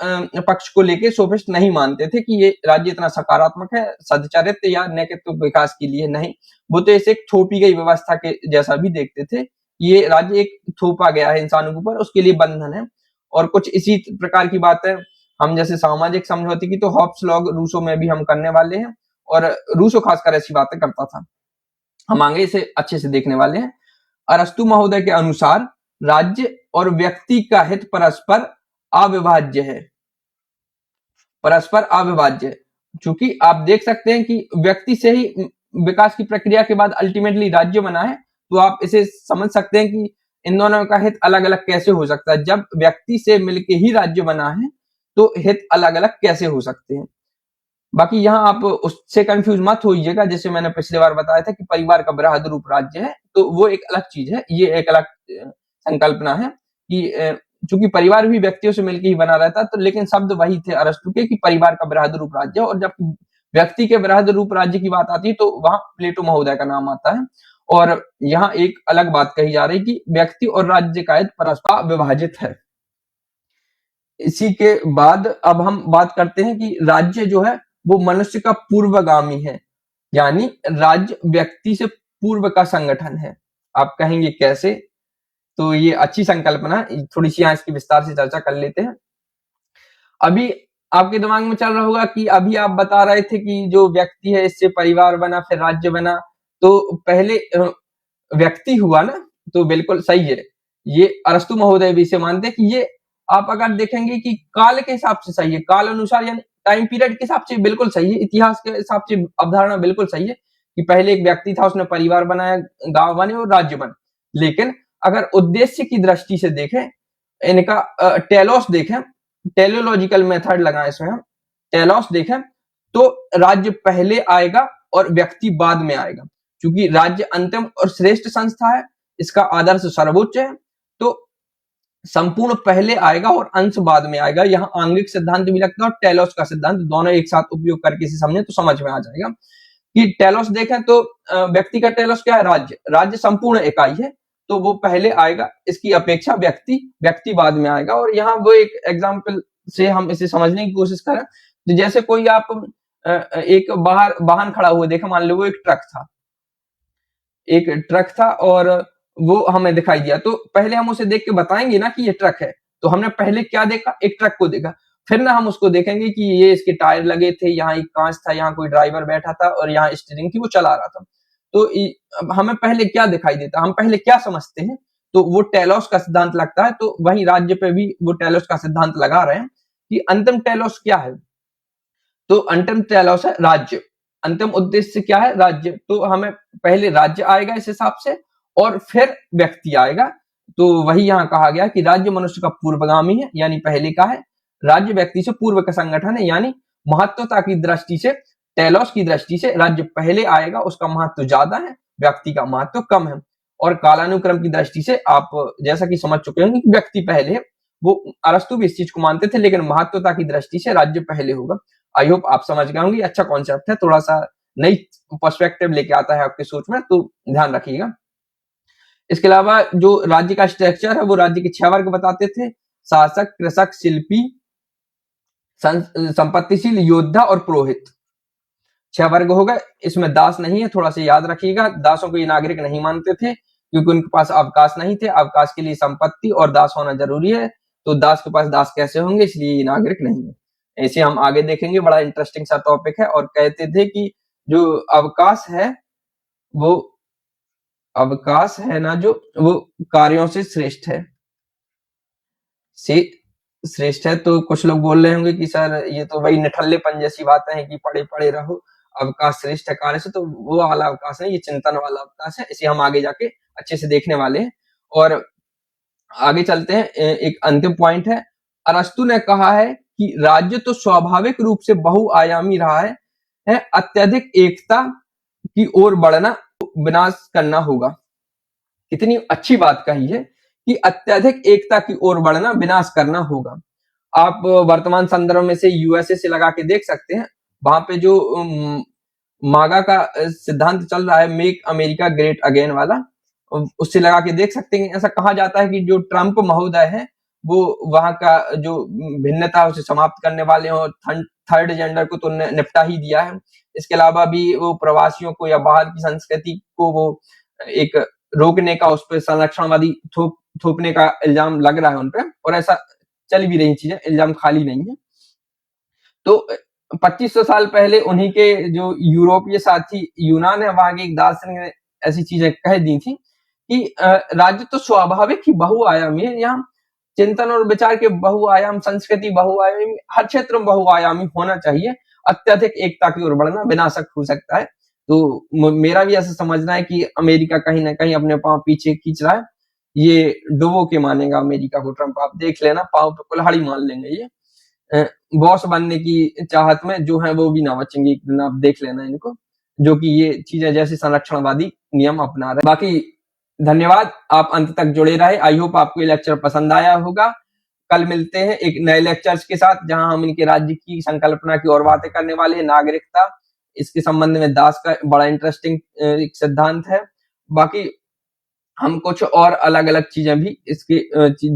पक्ष को लेके सोफिस्ट नहीं मानते थे कि ये राज्य इतना सकारात्मक है सदचरित्र या नेतृत्व विकास के लिए, नहीं। वो तो इसे एक थोपी गई व्यवस्था के जैसा भी देखते थे। ये राज्य एक थोपा गया है इंसानों के ऊपर, उसके लिए बंधन है। और कुछ इसी प्रकार की बात है, हम जैसे सामाजिक समझौते की तो हॉब्स लॉग रूसो में भी हम करने वाले हैं, और रूसो खासकर ऐसी बातें करता था, हम आगे इसे अच्छे से देखने वाले हैं। अरस्तु महोदय के अनुसार राज्य और व्यक्ति का हित परस्पर अविभाज्य है, परस्पर अविभाज्य। चूंकि आप देख सकते हैं कि व्यक्ति से ही विकास की प्रक्रिया के बाद अल्टीमेटली राज्य बना है, तो आप इसे समझ सकते हैं कि इन दोनों का हित अलग अलग कैसे हो सकता है। जब व्यक्ति से मिलके ही राज्य बना है तो हित अलग अलग कैसे हो सकते हैं। बाकी यहाँ आप उससे कंफ्यूज मत होइएगा, जैसे मैंने पिछली बार बताया था कि परिवार का बृहद रूप राज्य है, तो वो एक अलग चीज है, ये एक अलग संकल्पना है कि चूंकि परिवार भी व्यक्तियों से मिलकर ही बना रहता, तो लेकिन शब्द वही थे अरस्तु के कि परिवार का बृहद रूप राज्य, और जब व्यक्ति के बृहद रूप राज्य की बात आती है तो वहां प्लेटो महोदय का नाम आता है। और यहाँ एक अलग बात कही जा रही कि व्यक्ति और राज्य कायद परस्पर विभाजित है। इसी के बाद अब हम बात करते हैं कि राज्य जो है वो मनुष्य का पूर्वगामी है, यानी राज्य व्यक्ति से पूर्व का संगठन है। आप कहेंगे कैसे? तो ये अच्छी संकल्पना, थोड़ी सी यहाँ इसकी विस्तार से चर्चा कर लेते हैं। अभी आपके दिमाग में चल रहा होगा कि अभी आप बता रहे थे कि जो व्यक्ति है इससे परिवार बना, फिर राज्य बना, तो पहले व्यक्ति हुआ ना, तो बिल्कुल सही है। ये अरस्तु महोदय भी इसे मानते हैं कि ये आप अगर देखेंगे कि काल के हिसाब से सही है, काल अनुसार यानी टाइम पीरियड के हिसाब से बिल्कुल सही है, इतिहास के हिसाब से अवधारणा बिल्कुल सही है कि पहले एक व्यक्ति था, उसने परिवार बनाया, गांव बने और राज्य बने। लेकिन अगर उद्देश्य की दृष्टि से देखें, इनका टेलोस देखें, टेलोलॉजिकल मेथड लगाएं इसमें हम, टेलोस देखें तो राज्य पहले आएगा और व्यक्ति बाद में आएगा। क्योंकि राज्य अंतिम और श्रेष्ठ संस्था है, इसका आदर्श सर्वोच्च है, तो संपूर्ण पहले आएगा और अंश बाद में आएगा। यहाँ आंगिक सिद्धांत भी लगता है और टेलोस का सिद्धांत, दोनों एक साथ उपयोग करके इसे समझें तो समझ में आ जाएगा कि टेलोस देखें तो व्यक्ति का टेलोस क्या है? राज्य। राज्य संपूर्ण इकाई है, तो वो पहले आएगा, इसकी अपेक्षा व्यक्ति बाद में आएगा। और यहाँ वो एक एग्जाम्पल से हम इसे समझने की कोशिश करें, तो जैसे कोई आप एक बाहर वाहन खड़ा हुआ देखा, मान लो वो एक ट्रक था और वो हमें दिखाई दिया, तो पहले हम उसे देख के बताएंगे ना कि ये ट्रक है। तो हमने पहले क्या देखा? एक ट्रक को देखा। फिर ना हम उसको देखेंगे कि ये इसके टायर लगे थे, यहाँ एक कांच था, यहाँ कोई ड्राइवर बैठा था और यहाँ स्टीयरिंग थी, वो चला रहा था। तो हमें पहले क्या दिखाई देता, हम पहले क्या समझते हैं? तो वो टेलोस का सिद्धांत लगता है। तो वही राज्य पे भी वो टेलोस का सिद्धांत लगा रहे हैं कि अंतिम टेलोस क्या है? तो अंतिम टेलोस है राज्य। अंतिम उद्देश्य क्या है? राज्य। तो हमें पहले राज्य आएगा इस हिसाब से और फिर व्यक्ति आएगा। तो वही यहाँ कहा गया कि राज्य मनुष्य का पूर्वगामी है, यानी पहले का है। राज्य व्यक्ति से पूर्व का संगठन है, यानी महत्वता की दृष्टि से, टेलोस की दृष्टि से राज्य पहले आएगा, उसका महत्व ज्यादा है, व्यक्ति का महत्व कम है। और कालानुक्रम की दृष्टि से आप जैसा कि समझ चुके होंगे कि व्यक्ति पहले है, वो अरस्तु भी इस चीज को मानते थे, लेकिन महत्वता की दृष्टि से राज्य पहले होगा। आई होप आप समझ गए होंगे। अच्छा कॉन्सेप्ट है, थोड़ा सा नई पर्सपेक्टिव लेके आता है आपके सोच में, तो ध्यान रखिएगा। इसके अलावा जो राज्य का स्ट्रक्चर है वो राज्य के 6 वर्ग बताते थे: शासक, कृषक, शिल्पी, संपत्तिशील, योद्धा और पुरोहित। 6 वर्ग हो गए। इसमें दास नहीं है, थोड़ा सा याद रखिएगा। दासों को ये नागरिक नहीं मानते थे क्योंकि उनके पास अवकाश नहीं थे। अवकाश के लिए संपत्ति और दास होना जरूरी है, तो दास के पास दास कैसे होंगे, इसलिए ये नागरिक नहीं है। ऐसे हम आगे देखेंगे, बड़ा इंटरेस्टिंग सा टॉपिक है। और कहते थे कि जो अवकाश है वो अवकाश है ना, जो वो कार्यों से श्रेष्ठ है, श्रेष्ठ है। तो कुछ लोग बोल रहे होंगे कि सर ये तो वही निठल्लेपन जैसी बातें हैं कि पढ़े पढ़े रहो, अवकाश श्रेष्ठ है कार्य से। तो वो वाला अवकाश है, ये चिंतन वाला अवकाश है। इसे हम आगे जाके अच्छे से देखने वाले हैं। और आगे चलते हैं, एक अंतिम पॉइंट है। अरस्तु ने कहा है कि राज्य तो स्वाभाविक रूप से बहुआयामी रहा है, अत्यधिक एकता की ओर बढ़ना विनाश करना होगा। कितनी अच्छी बात कही है कि अत्यधिक एकता की ओर बढ़ना विनाश करना होगा। आप वर्तमान संदर्भ में से यूएसए से लगा के देख सकते हैं, वहां पे जो मागा का सिद्धांत चल रहा है, मेक अमेरिका ग्रेट अगेन वाला, उससे लगा के देख सकते हैं। ऐसा कहा जाता है कि जो ट्रंप महोदय है वो वहां का जो भिन्नता है उसे समाप्त करने वाले हो, थर्ड जेंडर को तो निपटा ही दिया है। इसके अलावा भी वो प्रवासियों को या बाहर की संस्कृति को वो एक रोकने का, उस पर संरक्षणवादी थोपने का इल्जाम लग रहा है उन पे, और ऐसा चल भी रही चीजें, इल्जाम खाली नहीं है। तो 2500 साल पहले उन्हीं के जो यूरोपीय साथी यूनान है, वहां के एक दार्शनिक ने ऐसी चीजें कह दी थी कि राज्य तो स्वाभाविक ही बहुआयामी है, यहाँ चिंतन और विचार के बहुआयाम, संस्कृति बहुआयामी, हर क्षेत्र में बहुआयामी होना चाहिए। अत्यधिक एकता की ओर बढ़ना विनाशक हो सकता है। तो मेरा भी ऐसा समझना है कि अमेरिका कहीं ना कहीं अपने पांव पीछे खींच रहा है। ये डुबो के मानेगा अमेरिका को ट्रंप, आप देख लेना, पांव पे कुल्हाड़ी मान लेंगे ये। बॉस बनने की चाहत में जो है वो भी ना बचेंगे एक दिन, आप देख लेना इनको, जो कि ये चीजें जैसे संरक्षणवादी नियम अपना रहे। बाकी धन्यवाद, आप अंत तक जुड़े रहे। आई होप आपको ये लेक्चर पसंद आया होगा। कल मिलते हैं एक नए लेक्चर्स के साथ, जहां हम इनके राज्य की संकल्पना की और बातें करने वाले हैं। नागरिकता, इसके संबंध में दास का बड़ा इंटरेस्टिंग एक सिद्धांत है। बाकी हम कुछ और अलग अलग चीजें भी इसकी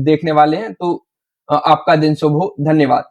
देखने वाले हैं। तो आपका दिन शुभ हो। धन्यवाद।